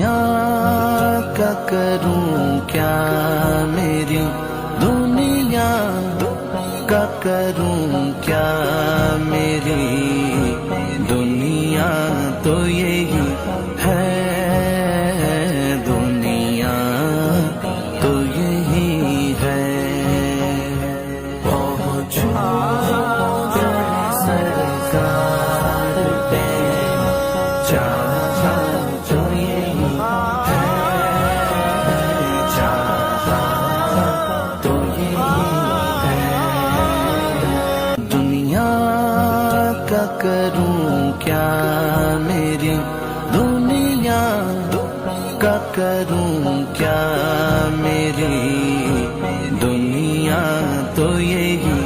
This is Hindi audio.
दुनिया का करूं क्या, मेरी दुनिया का करूं क्या, मेरी दुनिया तो यही है, दुनिया तो यही है। पहुंचूं सरकार पे, चाहा तो यही है, चाहा तो यही है। दुनिया का करूं क्या, मेरी दुनिया का करूं क्या, मेरी दुनिया तो यही